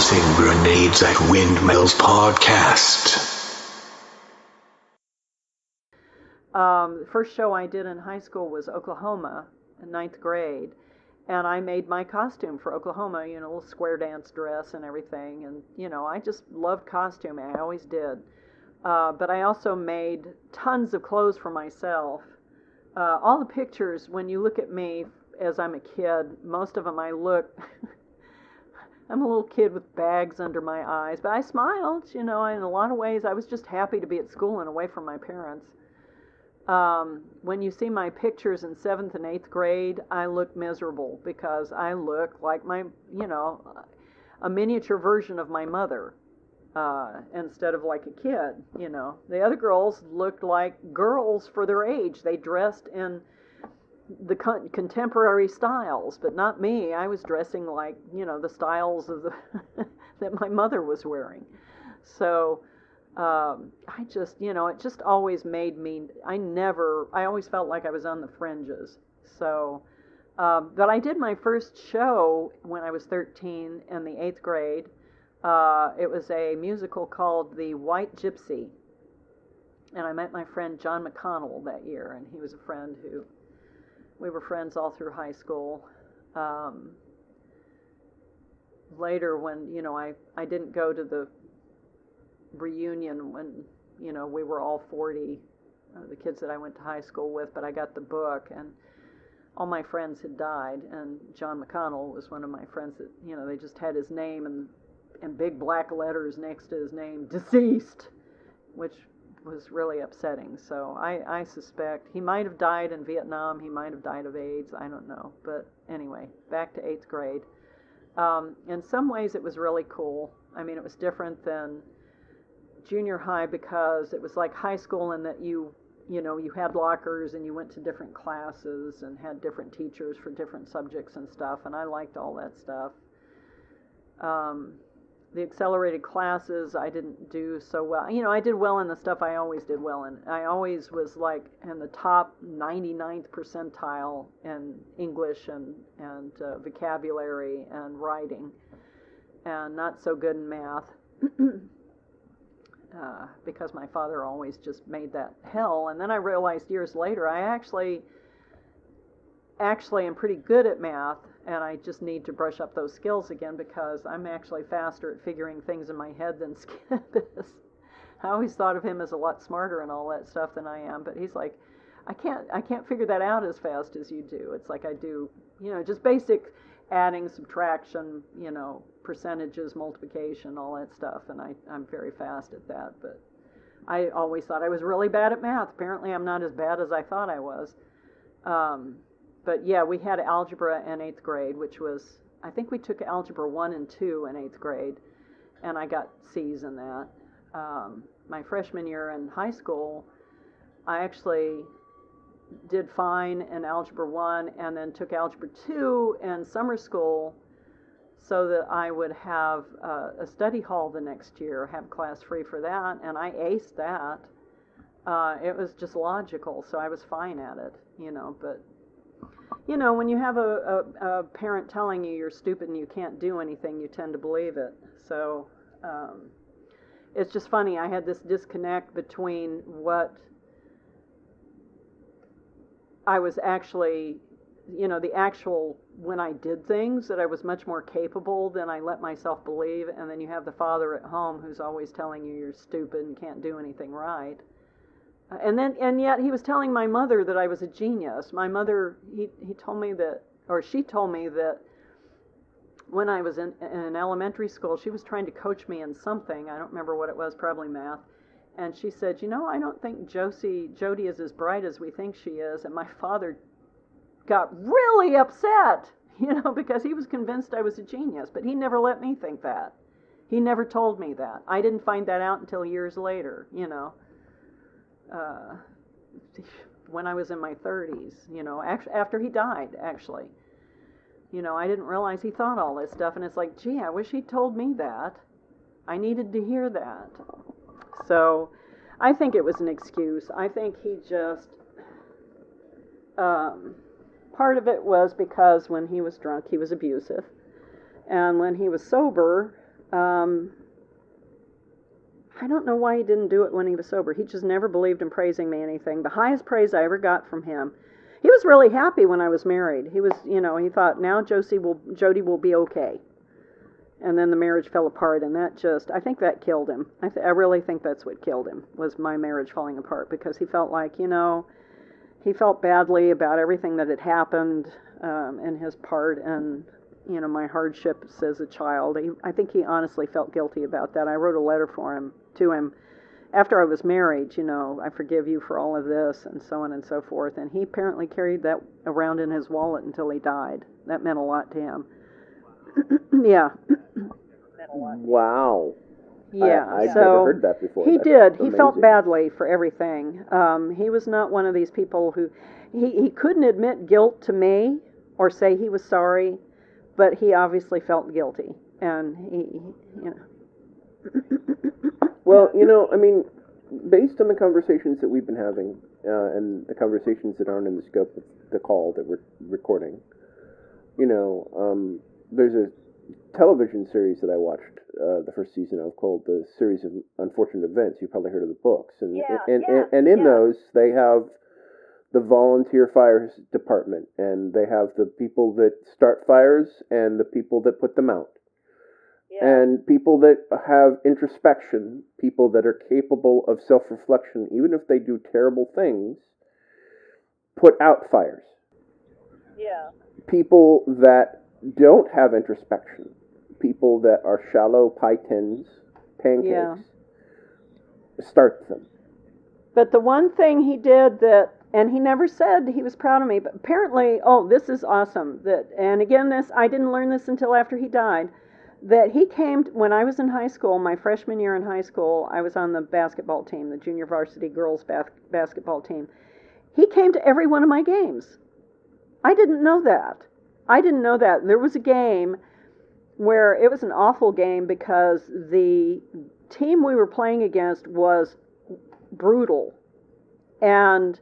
Tossing Grenades at Windmills podcast. The first show I did in high school was Oklahoma in ninth grade, and I made my costume for Oklahoma, a little square dance dress and everything, and I just loved costuming. I always did. But I also made tons of clothes for myself. All the pictures, when you look at me as I'm a kid, most of them I look, I'm a little kid with bags under my eyes, but I smiled, in a lot of ways. I was just happy to be at school and away from my parents. When you see my pictures in 7th and 8th grade, I look miserable because I look like a miniature version of my mother, instead of like a kid, The other girls looked like girls for their age. They dressed in the contemporary styles, but not me. I was dressing like, the styles of that my mother was wearing. So, I just, it just always made me, I always felt like I was on the fringes. So, but I did my first show when I was 13 in the 8th grade. It was a musical called The White Gypsy. And I met my friend John McConnell that year, and he was a friend we were friends all through high school. Later when, I didn't go to the reunion when we were all 40, the kids that I went to high school with, but I got the book, and all my friends had died, and John McConnell was one of my friends that they just had his name and big black letters next to his name, deceased, which was really upsetting. So I suspect he might have died in Vietnam, he might have died of AIDS, I don't know. But anyway, back to 8th grade. In some ways it was really cool. I mean, it was different than junior high because it was like high school in that you had lockers and you went to different classes and had different teachers for different subjects and stuff, and I liked all that stuff. The accelerated classes I didn't do so well. I did well in the stuff I always did well in. I always was like in the top 99th percentile in English and vocabulary and writing, and not so good in math. Because my father always just made that hell. And then I realized years later I actually am pretty good at math, and I just need to brush up those skills again because I'm actually faster at figuring things in my head than Skip is. I always thought of him as a lot smarter and all that stuff than I am, but he's like, I can't figure that out as fast as you do. It's like I do, just basic adding, subtraction, percentages, multiplication, all that stuff, and I'm very fast at that. But I always thought I was really bad at math. Apparently I'm not as bad as I thought I was. But yeah, we had algebra in 8th grade, which was, I think we took algebra 1 and 2 in 8th grade, and I got C's in that. My freshman year in high school, I actually did fine in algebra 1 and then took algebra 2 in summer school so that I would have a study hall the next year, have class free for that, and I aced that. It was just logical, so I was fine at it, but when you have a parent telling you you're stupid and you can't do anything, you tend to believe it. So it's just funny, I had this disconnect between what I was actually, the actual, when I did things, that I was much more capable than I let myself believe, and then you have the father at home who's always telling you you're stupid and can't do anything right. And yet he was telling my mother that I was a genius. My mother, he told me that, or she told me that when I was in elementary school, she was trying to coach me in something. I don't remember what it was, probably math. And she said, I don't think Jody is as bright as we think she is. And my father got really upset, because he was convinced I was a genius. But he never let me think that. He never told me that. I didn't find that out until years later, when I was in my 30s, after he died, actually. I didn't realize he thought all this stuff, and it's like, gee, I wish he'd told me that. I needed to hear that. So I think it was an excuse. I think he just, part of it was because when he was drunk, he was abusive. And when he was sober, I don't know why he didn't do it when he was sober. He just never believed in praising me anything. The highest praise I ever got from him, he was really happy when I was married. He was, he thought, now Jody will be okay. And then the marriage fell apart, and I think that killed him. I really think that's what killed him, was my marriage falling apart, because he felt like, he felt badly about everything that had happened in his part, and my hardships as a child. I think he honestly felt guilty about that. I wrote a letter to him after I was married, I forgive you for all of this, and so on and so forth. And he apparently carried that around in his wallet until he died. That meant a lot to him. Yeah. Wow. Yeah. I've never heard that before. He That's did. amazing. He felt badly for everything. He was not one of these people who, he couldn't admit guilt to me or say he was sorry, but he obviously felt guilty. And Well, based on the conversations that we've been having, and the conversations that aren't in the scope of the call that we're recording, there's a television series that I watched the first season of called The Series of Unfortunate Events. You've probably heard of the books. And in those, they have the volunteer fire department, and they have the people that start fires and the people that put them out. And people that have introspection, people that are capable of self-reflection, even if they do terrible things, put out fires. Yeah. People that don't have introspection, people that are shallow pie tins, pancakes, start them. But the one thing he did and he never said he was proud of me, but apparently, this is awesome, and again, I didn't learn this until after he died, that he came, when I was in high school, my freshman year in high school, I was on the basketball team, the junior varsity girls basketball team. He came to every one of my games. I didn't know that. There was a game where it was an awful game because the team we were playing against was brutal. And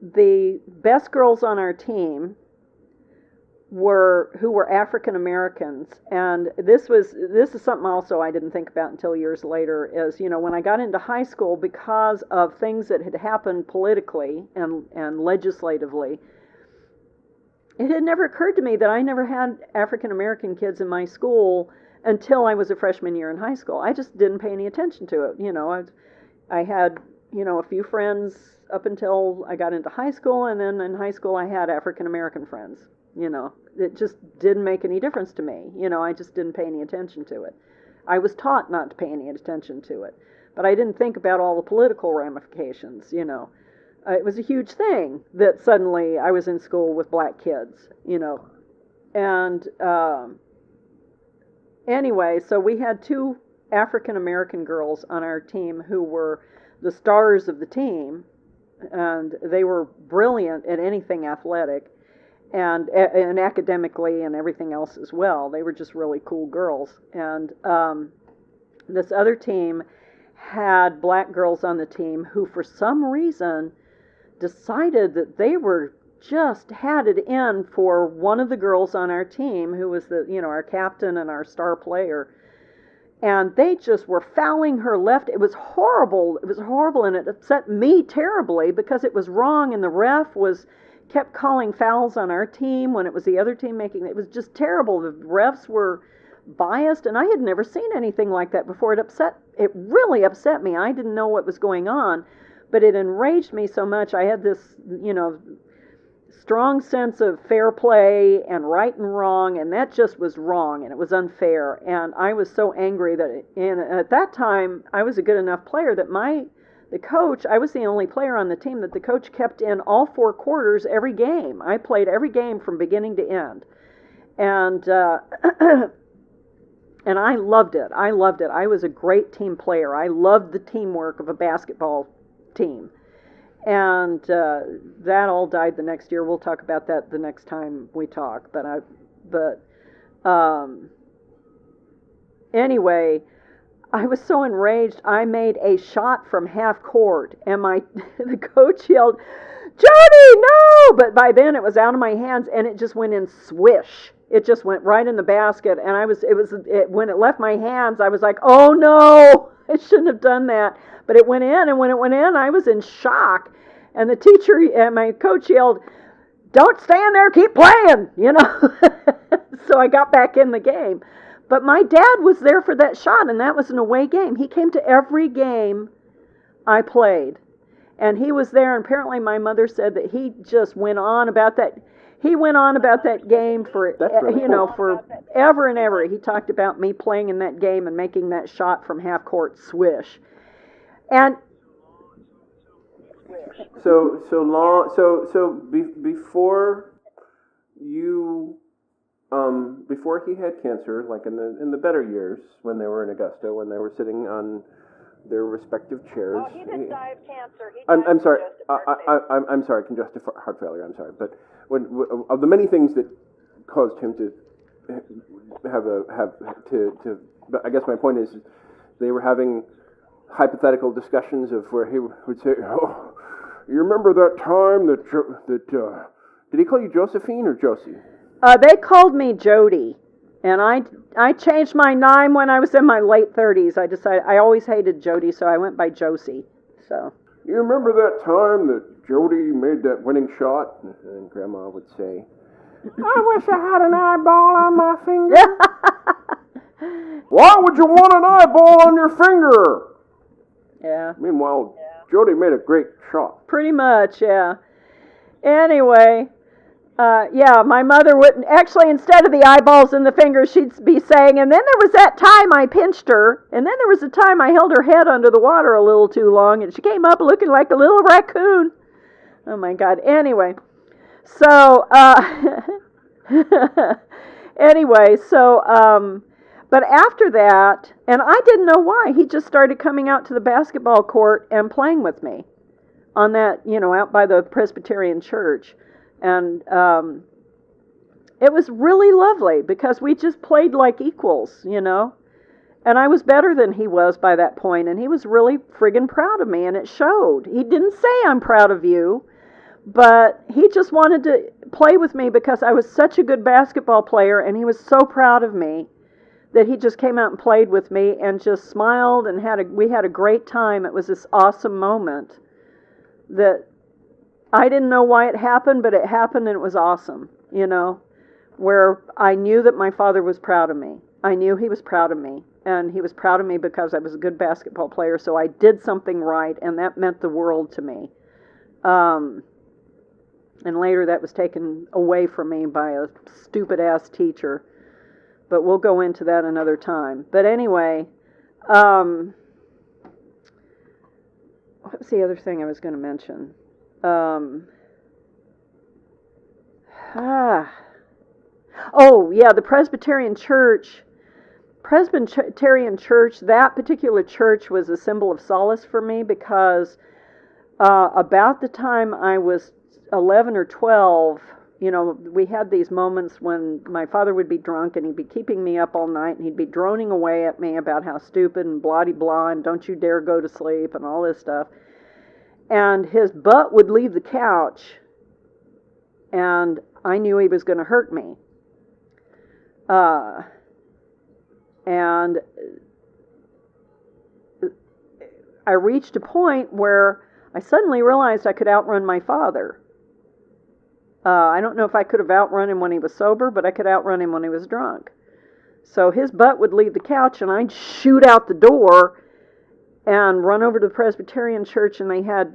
the best girls on our team who were African Americans, and this is something also I didn't think about until years later, is when I got into high school, because of things that had happened politically and legislatively, it had never occurred to me that I never had African American kids in my school until I was a freshman year in high school. I just didn't pay any attention to it. I had a few friends up until I got into high school, and then in high school I had African American friends. It just didn't make any difference to me. I just didn't pay any attention to it. I was taught not to pay any attention to it. But I didn't think about all the political ramifications, It was a huge thing that suddenly I was in school with black kids, And anyway, so we had two African American girls on our team who were the stars of the team, and they were brilliant at anything athletic. And academically and everything else as well. They were just really cool girls. And this other team had black girls on the team who, for some reason, decided that they were just had it in for one of the girls on our team, who was our captain and our star player. And they just were fouling her left. It was horrible. And it upset me terribly because it was wrong, and the ref kept calling fouls on our team when it was the other team making it. It was just terrible. The refs were biased, and I had never seen anything like that before. It really upset me. I didn't know what was going on, but it enraged me so much. I had this, strong sense of fair play and right and wrong, and that just was wrong, and it was unfair. And I was so angry at that time, I was a good enough player that the coach, I was the only player on the team that the coach kept in all 4 quarters every game. I played every game from beginning to end. And and I loved it. I was a great team player. I loved the teamwork of a basketball team. And that all died the next year. We'll talk about that the next time we talk. Anyway, I was so enraged, I made a shot from half court, and the coach yelled, "Jody, no!" But by then it was out of my hands, and it just went in swish. it just went right in the basket, and when it left my hands, I was like, oh no, I shouldn't have done that. But it went in, and when it went in, I was in shock. And the teacher and my coach yelled, don't stand there, keep playing, So I got back in the game. But my dad was there for that shot, and that was an away game. He came to every game I played. And he was there, and apparently my mother said that he just went on about that. He went on about that game for, forever and ever. He talked about me playing in that game and making that shot from half court swish. And before you, before he had cancer, like in the better years when they were in Augusta, when they were sitting on their respective chairs. Oh, he didn't die of cancer. I'm sorry. I'm sorry. Congestive heart failure. I'm sorry, but of the many things that caused him to But I guess my point is, they were having hypothetical discussions of where he would say, "Oh, you remember that time that did he call you Josephine or Josie?" They called me Jody, and I changed my name when I was in my late 30s. I decided I always hated Jody, so I went by Josie. So. You remember that time that Jody made that winning shot? And Grandma would say, "I wish I had an eyeball on my finger." "Why would you want an eyeball on your finger?" Yeah. Meanwhile, Jody made a great shot. Pretty much, yeah. Anyway, my mother wouldn't, actually, instead of the eyeballs in the fingers, she'd be saying, and then there was that time I pinched her, and then there was a time I held her head under the water a little too long, and she came up looking like a little raccoon. Oh my God. Anyway, so, but after that, and I didn't know why, he just started coming out to the basketball court and playing with me on that, out by the Presbyterian church. And it was really lovely because we just played like equals, And I was better than he was by that point, and he was really friggin' proud of me, and it showed. He didn't say, "I'm proud of you," but he just wanted to play with me because I was such a good basketball player, and he was so proud of me that he just came out and played with me and just smiled, and we had a great time. It was this awesome moment that I didn't know why it happened, but it happened, and it was awesome, where I knew that my father was proud of me. I knew he was proud of me, and he was proud of me because I was a good basketball player, so I did something right, and that meant the world to me. And later that was taken away from me by a stupid-ass teacher, but we'll go into that another time. But anyway, what was the other thing I was going to mention? The Presbyterian Church. That particular church was a symbol of solace for me because about the time I was 11 or 12, we had these moments when my father would be drunk and he'd be keeping me up all night and he'd be droning away at me about how stupid and blah-de-blah and don't you dare go to sleep and all this stuff. And his butt would leave the couch, and I knew he was going to hurt me. And I reached a point where I suddenly realized I could outrun my father. I don't know if I could have outrun him when he was sober, but I could outrun him when he was drunk. So his butt would leave the couch, and I'd shoot out the door and run over to the Presbyterian church, and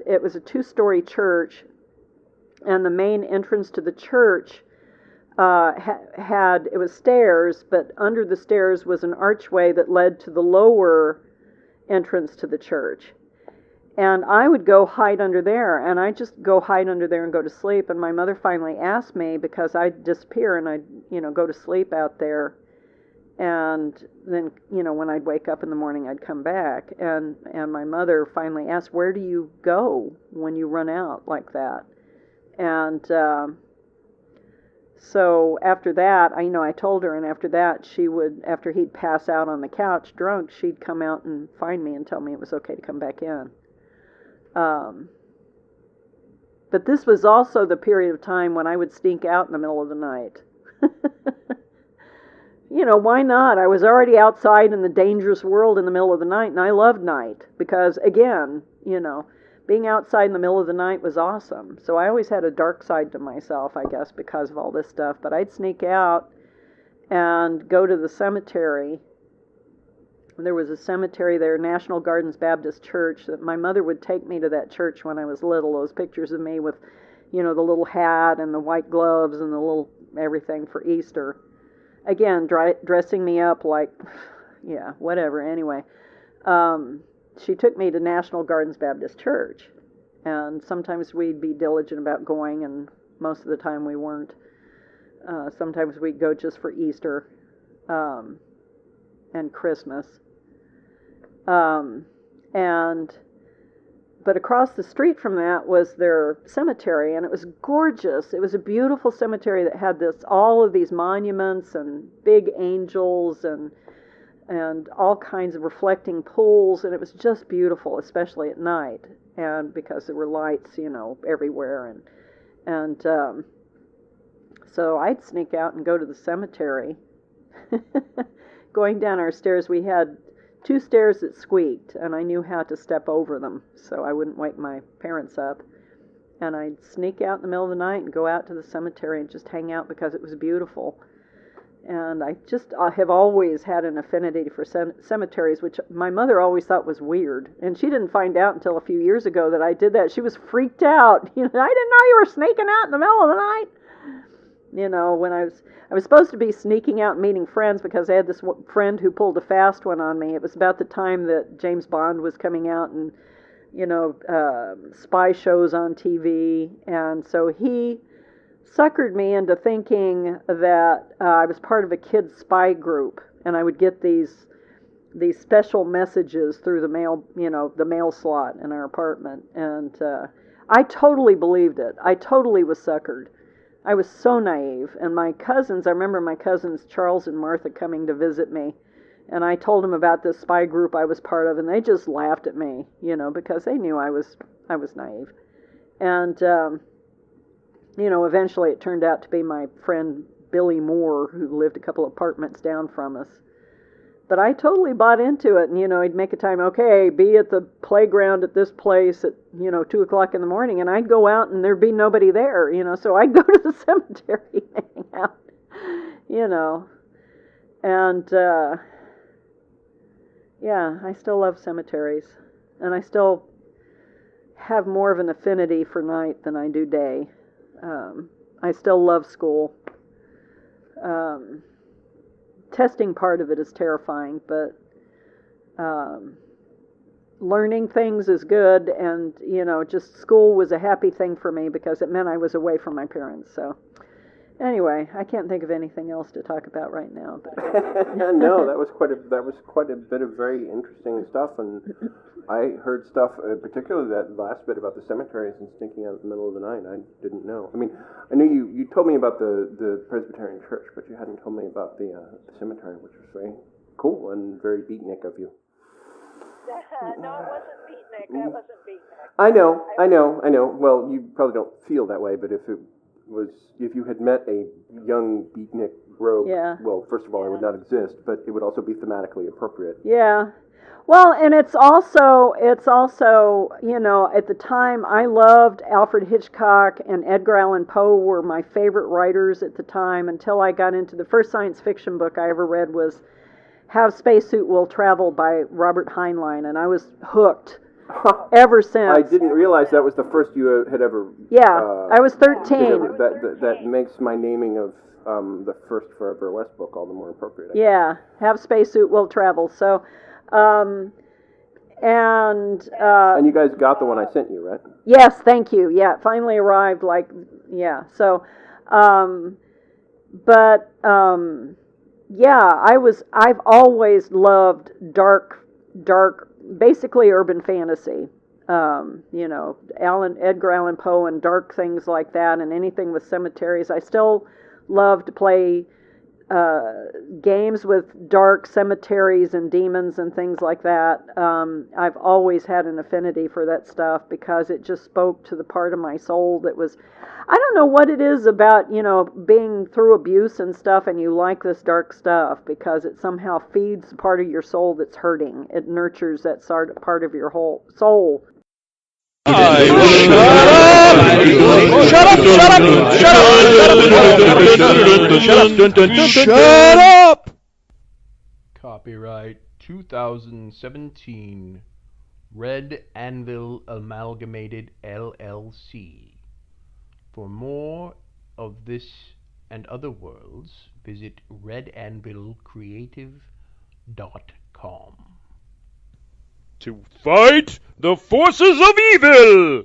it was a 2-story church, and the main entrance to the church it was stairs, but under the stairs was an archway that led to the lower entrance to the church. And I would go hide under there, and I'd just go hide under there and go to sleep, and my mother finally asked me, because I'd disappear and I'd, go to sleep out there. And then, when I'd wake up in the morning, I'd come back. And my mother finally asked, "Where do you go when you run out like that?" And so after that, I told her, and after that, after he'd pass out on the couch drunk, she'd come out and find me and tell me it was okay to come back in. But this was also the period of time when I would sneak out in the middle of the night. why not? I was already outside in the dangerous world in the middle of the night, and I loved night because, again, being outside in the middle of the night was awesome. So I always had a dark side to myself, I guess, because of all this stuff. But I'd sneak out and go to the cemetery. There was a cemetery there, National Gardens Baptist Church, that my mother would take me to that church when I was little. Those pictures of me with, the little hat and the white gloves and the little everything for Easter. Again, dressing me up like, yeah, whatever. Anyway, she took me to National Gardens Baptist Church, and sometimes we'd be diligent about going, and most of the time we weren't. Sometimes we'd go just for Easter and Christmas. But across the street from that was their cemetery, and it was gorgeous. It was a beautiful cemetery that had all of these monuments and big angels and all kinds of reflecting pools, and it was just beautiful, especially at night, and because there were lights, everywhere, and so I'd sneak out and go to the cemetery. Going down our stairs, we had 2 stairs that squeaked, and I knew how to step over them so I wouldn't wake my parents up. And I'd sneak out in the middle of the night and go out to the cemetery and just hang out because it was beautiful. And I have always had an affinity for cemeteries, which my mother always thought was weird. And she didn't find out until a few years ago that I did that. She was freaked out. I didn't know you were sneaking out in the middle of the night. When I was supposed to be sneaking out and meeting friends because I had this friend who pulled a fast one on me. It was about the time that James Bond was coming out and, spy shows on TV. And so he suckered me into thinking that I was part of a kids' spy group, and I would get these special messages through the mail, the mail slot in our apartment. And I totally believed it. I totally was suckered. I was so naive. And I remember my cousins Charles and Martha coming to visit me, and I told them about this spy group I was part of, and they just laughed at me, because they knew I was naive. And eventually it turned out to be my friend Billy Moore, who lived a couple apartments down from us. But I totally bought into it, and, he'd make a time, okay, be at the playground at this place at, 2 o'clock in the morning, and I'd go out and there'd be nobody there, so I'd go to the cemetery and hang out, and, yeah, I still love cemeteries, and I still have more of an affinity for night than I do day. I still love school. Testing part of it is terrifying, but learning things is good, and just school was a happy thing for me because it meant I was away from my parents. So anyway, I can't think of anything else to talk about right now. But no, that was quite a bit of very interesting stuff, and I heard stuff, particularly that last bit about the cemeteries and sneaking out in the middle of the night. I didn't know. I mean, I knew you told me about the Presbyterian church, but you hadn't told me about the cemetery, which was very cool and very beatnik of you. No, it wasn't beatnik. That wasn't beatnik. I know. Well, you probably don't feel that way, but if you had met a young beatnik rogue, well, first of all, it would not exist, but it would also be thematically appropriate. Yeah. Well, and it's also, at the time, I loved Alfred Hitchcock and Edgar Allan Poe were my favorite writers at the time, until I got into the first science fiction book I ever read was How Spacesuit Will Travel by Robert Heinlein, and I was hooked ever since. I didn't realize that was the first you had ever... Yeah, I was 13. That makes my naming of the first Forever West book all the more appropriate. Yeah, Have Spacesuit Will Travel. So... and you guys got the one I sent you, right? Yes, thank you. Yeah, it finally arrived. So, I've always loved dark, basically urban fantasy. Edgar Allan Poe and dark things like that, and anything with cemeteries. I still love to play games with dark cemeteries and demons and things like that. I've always had an affinity for that stuff because it just spoke to the part of my soul that was, I don't know what it is about, being through abuse and stuff and you like this dark stuff because it somehow feeds the part of your soul that's hurting. It nurtures that part of your whole soul. Shut up! Copyright 2017 Red Anvil Amalgamated LLC. For more of this and other worlds, visit redanvilcreative.com. To fight the forces of evil!